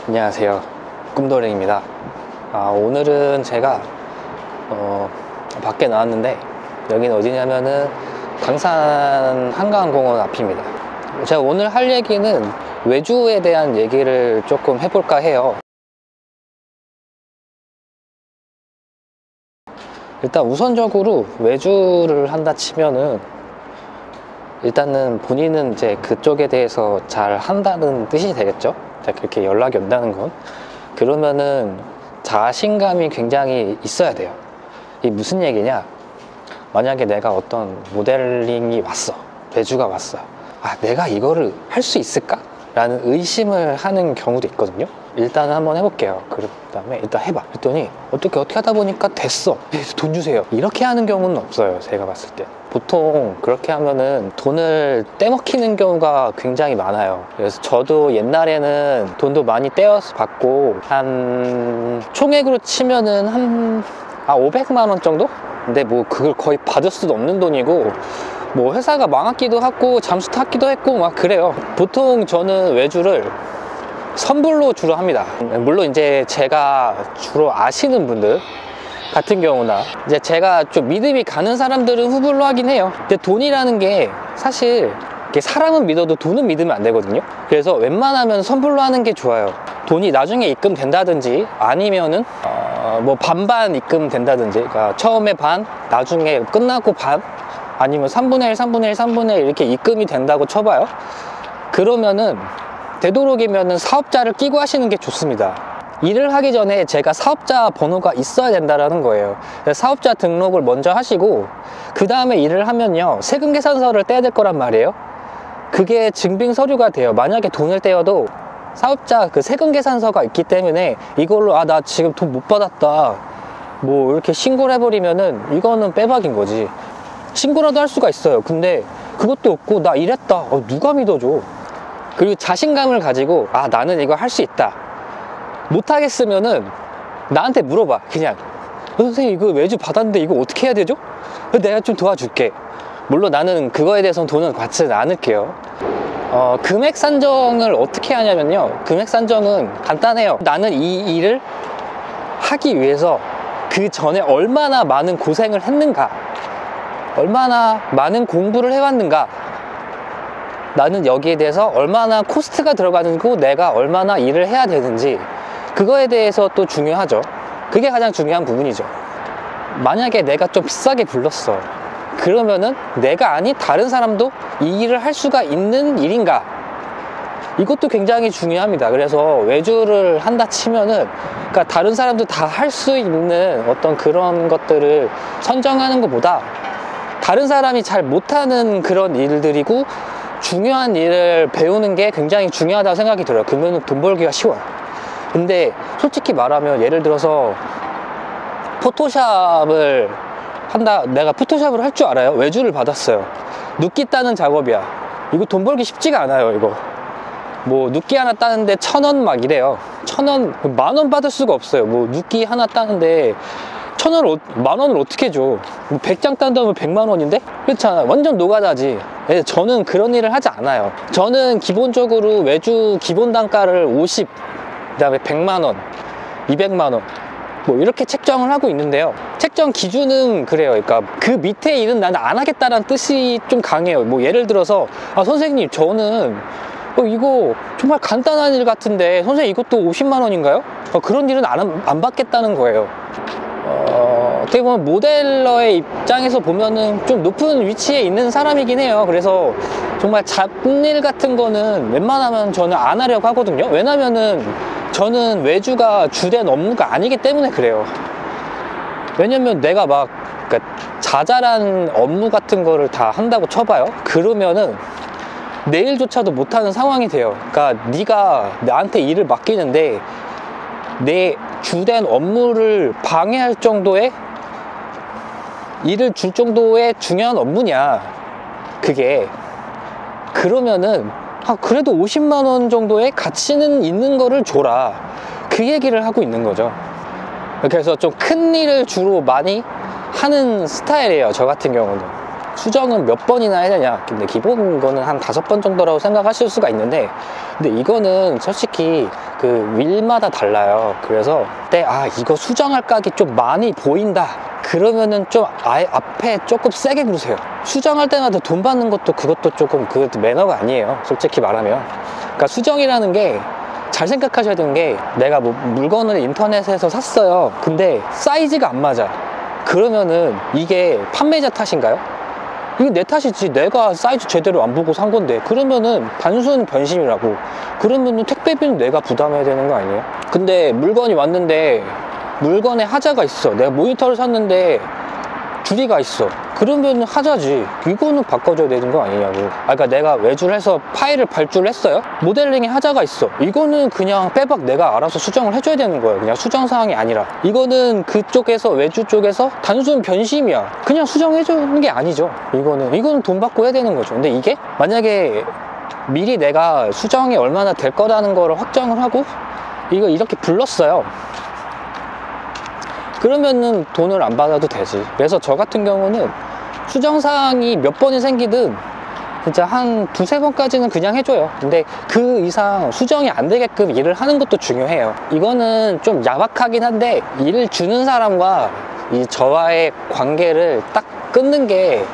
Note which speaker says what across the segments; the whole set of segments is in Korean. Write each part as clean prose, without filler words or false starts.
Speaker 1: 안녕하세요, 꿈도랭입니다. 오늘은 제가 밖에 나왔는데 여기는 어디냐면은 광산 한강공원 앞입니다. 제가 오늘 할 얘기는 외주에 대한 얘기를 조금 해볼까 해요. 일단 우선적으로 외주를 한다 치면은 일단은 본인은 이제 그쪽에 대해서 잘 한다는 뜻이 되겠죠. 그렇게 연락이 온다는 건, 그러면은 자신감이 굉장히 있어야 돼요. 이게 무슨 얘기냐, 만약에 내가 어떤 모델링이 왔어, 외주가 왔어, 내가 이거를 할 수 있을까? 라는 의심을 하는 경우도 있거든요. 일단은 한번 해볼게요. 그 다음에 일단 해봐 했더니 어떻게 하다 보니까 됐어, 돈 주세요, 이렇게 하는 경우는 없어요. 제가 봤을 때 보통 그렇게 하면은 돈을 떼먹히는 경우가 굉장히 많아요. 그래서 저도 옛날에는 돈도 많이 떼어서 받고, 한 총액으로 치면은 한 500만 원 정도? 근데 뭐 그걸 거의 받을 수도 없는 돈이고, 뭐 회사가 망했기도 하고 잠수 탔기도 했고 막 그래요. 보통 저는 외주를 선불로 주로 합니다. 물론 이제 제가 주로 아시는 분들 같은 경우나 이제 제가 좀 믿음이 가는 사람들은 후불로 하긴 해요. 근데 돈이라는 게 사실 사람은 믿어도 돈은 믿으면 안 되거든요. 그래서 웬만하면 선불로 하는 게 좋아요. 돈이 나중에 입금된다든지 아니면은 뭐 반반 입금된다든지, 그러니까 처음에 반, 나중에 끝나고 반, 아니면 3분의 1, 3분의 1, 3분의 1 이렇게 입금이 된다고 쳐봐요. 그러면은 되도록이면은 사업자를 끼고 하시는 게 좋습니다. 일을 하기 전에 제가 사업자 번호가 있어야 된다라는 거예요. 사업자 등록을 먼저 하시고 그 다음에 일을 하면요, 세금 계산서를 떼야 될 거란 말이에요. 그게 증빙 서류가 돼요. 만약에 돈을 떼어도 사업자 그 세금 계산서가 있기 때문에 이걸로 나 지금 돈 못 받았다 뭐 이렇게 신고를 해버리면은 이거는 빼박인 거지. 신고라도 할 수가 있어요. 근데 그것도 없고 나 이랬다, 누가 믿어줘. 그리고 자신감을 가지고 나는 이거 할 수 있다. 못하겠으면은 나한테 물어봐. 그냥 선생님 이거 외주 받았는데 이거 어떻게 해야 되죠? 내가 좀 도와줄게. 물론 나는 그거에 대해서는 돈은 받지는 않을게요. 금액 산정을 어떻게 하냐면요, 금액 산정은 간단해요. 나는 이 일을 하기 위해서 그 전에 얼마나 많은 고생을 했는가, 얼마나 많은 공부를 해왔는가, 나는 여기에 대해서 얼마나 코스트가 들어가는고 내가 얼마나 일을 해야 되는지, 그거에 대해서 또 중요하죠. 그게 가장 중요한 부분이죠. 만약에 내가 좀 비싸게 불렀어, 그러면은 내가 아닌 다른 사람도 이 일을 할 수가 있는 일인가, 이것도 굉장히 중요합니다. 그래서 외주를 한다 치면은, 그러니까 다른 사람도 다 할 수 있는 어떤 그런 것들을 선정하는 것보다 다른 사람이 잘 못하는 그런 일들이고 중요한 일을 배우는 게 굉장히 중요하다고 생각이 들어요. 그러면 돈 벌기가 쉬워요. 근데 솔직히 말하면, 예를 들어서 포토샵을 한다, 내가 포토샵을 할 줄 알아요. 외주를 받았어요. 눕기 따는 작업이야. 이거 돈 벌기 쉽지가 않아요. 이거 뭐 눕기 하나 따는데 1,000원 막 이래요. 1,000원, 10,000원 받을 수가 없어요. 뭐 눕기 하나 따는데 1,000원을, 10,000원을 어떻게 줘? 100장 딴다면 100만 원인데? 그렇잖아. 완전 노가다지. 저는 그런 일을 하지 않아요. 저는 기본적으로 외주 기본 단가를 50, 그 다음에 100만 원, 200만 원 뭐 이렇게 책정을 하고 있는데요. 책정 기준은 그래요. 그러니까 그 밑에 일은 나는 안 하겠다라는 뜻이 좀 강해요. 뭐 예를 들어서 선생님 저는 이거 정말 간단한 일 같은데 선생님 이것도 50만 원인가요? 그런 일은 안 받겠다는 거예요. 어떻게 보면 모델러의 입장에서 보면은 좀 높은 위치에 있는 사람이긴 해요. 그래서 정말 잡일 같은 거는 웬만하면 저는 안 하려고 하거든요. 왜냐면은 저는 외주가 주된 업무가 아니기 때문에 그래요. 왜냐면 내가 막 그러니까 자잘한 업무 같은 거를 다 한다고 쳐봐요. 그러면은 내일조차도 못하는 상황이 돼요. 그러니까 네가 나한테 일을 맡기는데 내 주된 업무를 방해할 정도의 일을 줄 정도의 중요한 업무냐 그게, 그러면은 그래도 50만 원 정도의 가치는 있는 거를 줘라, 그 얘기를 하고 있는 거죠. 그래서 좀 큰 일을 주로 많이 하는 스타일이에요, 저 같은 경우는. 수정은 몇 번이나 해야 되냐. 근데 기본 거는 한 5번 정도라고 생각하실 수가 있는데, 근데 이거는 솔직히 그 윌마다 달라요. 그래서 그때 이거 수정할 각이 좀 많이 보인다, 그러면은 좀 아예 앞에 조금 세게 누르세요. 수정할 때마다 돈 받는 것도 그것도 조금 그것도 매너가 아니에요, 솔직히 말하면. 그러니까 수정이라는 게 잘 생각하셔야 되는 게, 내가 뭐 물건을 인터넷에서 샀어요. 근데 사이즈가 안 맞아. 그러면은 이게 판매자 탓인가요? 이게 내 탓이지. 내가 사이즈 제대로 안 보고 산 건데. 그러면은 단순 변심이라고. 그러면은 택배비는 내가 부담해야 되는 거 아니에요? 근데 물건이 왔는데 물건에 하자가 있어. 내가 모니터를 샀는데 줄이가 있어. 그러면 하자지. 이거는 바꿔줘야 되는 거 아니냐고. 그러니까 내가 외주를 해서 파일을 발주를 했어요. 모델링에 하자가 있어. 이거는 그냥 빼박 내가 알아서 수정을 해줘야 되는 거예요. 그냥 수정사항이 아니라. 이거는 그쪽에서, 외주 쪽에서 단순 변심이야. 그냥 수정해주는 게 아니죠. 이거는 돈 받고 해야 되는 거죠. 근데 이게 만약에 미리 내가 수정이 얼마나 될 거라는 거를 확정을 하고 이거 이렇게 불렀어요. 그러면은 돈을 안 받아도 되지. 그래서 저 같은 경우는 수정사항이 몇 번이 생기든 진짜 한 2~3번까지는 그냥 해줘요. 근데 그 이상 수정이 안 되게끔 일을 하는 것도 중요해요. 이거는 좀 야박하긴 한데, 일을 주는 사람과 저와의 관계를 딱 끊는 게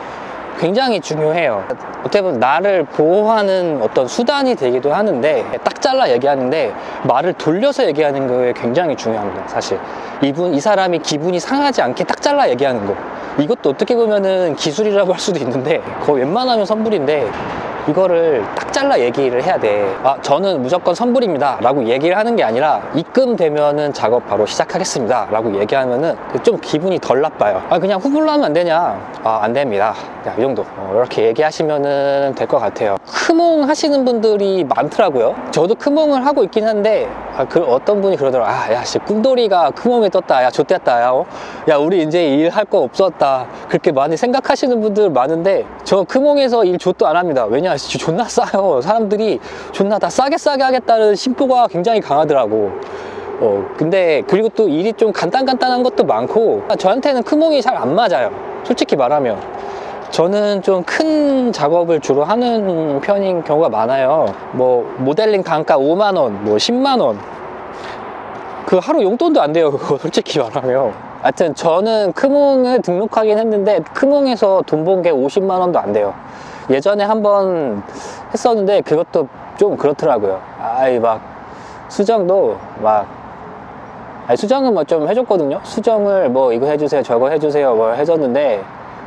Speaker 1: 굉장히 중요해요. 어떻게 보면 나를 보호하는 어떤 수단이 되기도 하는데, 딱 잘라 얘기하는데 말을 돌려서 얘기하는 거에 굉장히 중요합니다. 사실 이 사람이 기분이 상하지 않게 딱 잘라 얘기하는 거, 이것도 어떻게 보면은 기술이라고 할 수도 있는데 거의 웬만하면 선불인데, 이거를 딱 잘라 얘기를 해야 돼. 저는 무조건 선불입니다 라고 얘기를 하는 게 아니라, 입금되면은 작업 바로 시작하겠습니다 라고 얘기하면은 좀 기분이 덜 나빠요. 그냥 후불로 하면 안 되냐? 안 됩니다. 이 정도. 이렇게 얘기하시면은 될 것 같아요. 크몽 하시는 분들이 많더라고요. 저도 크몽을 하고 있긴 한데, 어떤 분이 그러더라고. 야, 꿈돌이가 크몽에 떴다. 야, 좆됐다. 야, 우리 이제 일할 거 없었다. 그렇게 많이 생각하시는 분들 많은데, 저 크몽에서 일 좆도 안 합니다. 왜냐? 존나 싸요. 사람들이 존나 다 싸게 하겠다는 심보가 굉장히 강하더라고. 근데 그리고 또 일이 좀 간단한 것도 많고, 저한테는 크몽이 잘 안 맞아요, 솔직히 말하면. 저는 좀 큰 작업을 주로 하는 편인 경우가 많아요. 뭐 모델링 단가 5만원, 뭐 10만원, 그 하루 용돈도 안 돼요, 그거 솔직히 말하면. 하여튼 저는 크몽을 등록하긴 했는데, 크몽에서 돈 번 게 50만원도 안 돼요. 예전에 한번 했었는데 그것도 좀 그렇더라고요. 막 수정도 수정은 뭐 좀 해줬거든요. 수정을 뭐 이거 해주세요, 저거 해주세요, 뭐 해줬는데,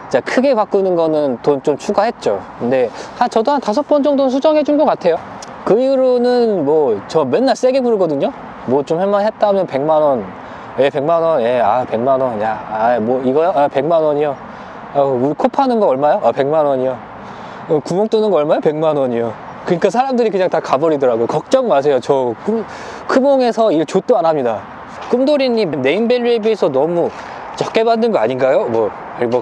Speaker 1: 진짜 크게 바꾸는 거는 돈 좀 추가했죠. 근데 저도 한 5번 정도는 수정해 준 것 같아요. 그 이후로는 뭐 저 맨날 세게 부르거든요. 뭐 좀 할만했다 하면 100만원. 100만원. 100만원. 뭐 이거요? 100만원이요. 우리 코 파는 거 얼마요? 100만원이요. 구멍 뚫는 거 얼마요? 100만원이요. 그러니까 사람들이 그냥 다 가버리더라고요. 걱정 마세요. 저 크몽에서 일 좆도 안 합니다. 꿈돌이님 네임밸류에 비해서 너무 적게 받는 거 아닌가요? 뭐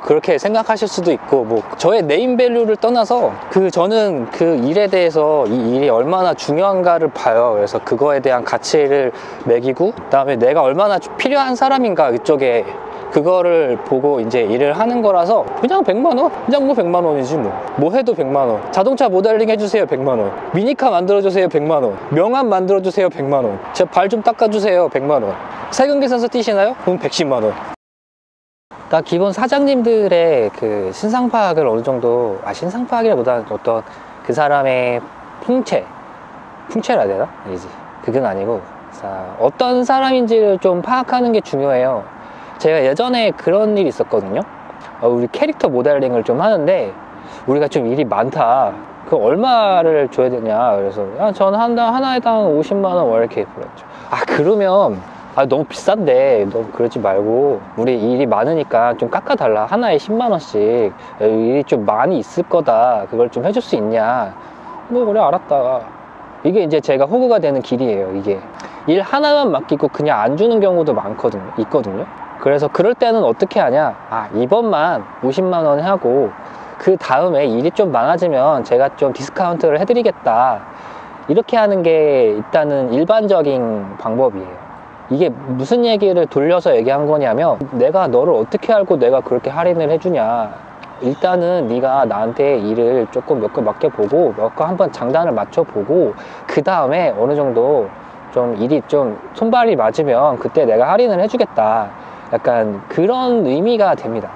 Speaker 1: 그렇게 생각하실 수도 있고, 뭐 저의 네임밸류를 떠나서 저는 그 일에 대해서 이 일이 얼마나 중요한가를 봐요. 그래서 그거에 대한 가치를 매기고, 그다음에 내가 얼마나 필요한 사람인가, 이쪽에 그거를 보고 이제 일을 하는 거라서, 그냥 100만원? 그냥 뭐 100만원이지 뭐 해도 100만원. 자동차 모델링 해주세요, 100만원. 미니카 만들어주세요, 100만원. 명함 만들어주세요, 100만원. 제 발 좀 닦아주세요, 100만원. 세금 계산서 띄시나요? 그럼 110만원. 그러니까 기본 사장님들의 그 신상 파악을 어느 정도, 신상 파악이라보다는 어떤 그 사람의 풍채라 해야 되나? 아니지, 그건 아니고, 어떤 사람인지를 좀 파악하는 게 중요해요. 제가 예전에 그런 일이 있었거든요. 우리 캐릭터 모델링을 좀 하는데, 우리가 좀 일이 많다. 그 얼마를 줘야 되냐. 그래서 저는 하나에당 50만원 뭐 이렇게 불렀죠. 그러면 너무 비싼데 너 그러지 말고 우리 일이 많으니까 좀 깎아달라. 하나에 10만원씩 일이 좀 많이 있을 거다. 그걸 좀 해줄 수 있냐. 뭐 그래, 알았다. 이게 이제 제가 호구가 되는 길이에요. 이게 일 하나만 맡기고 그냥 안 주는 경우도 있거든요. 그래서 그럴 때는 어떻게 하냐. 이번만 50만원 하고 그 다음에 일이 좀 많아지면 제가 좀 디스카운트를 해드리겠다. 이렇게 하는 게 일단은 일반적인 방법이에요. 이게 무슨 얘기를 돌려서 얘기한 거냐면, 내가 너를 어떻게 알고 내가 그렇게 할인을 해주냐. 일단은 네가 나한테 일을 조금 몇 개 맡겨보고 몇 거 한번 장단을 맞춰보고 그 다음에 어느 정도 좀 일이 좀 손발이 맞으면 그때 내가 할인을 해주겠다, 약간 그런 의미가 됩니다.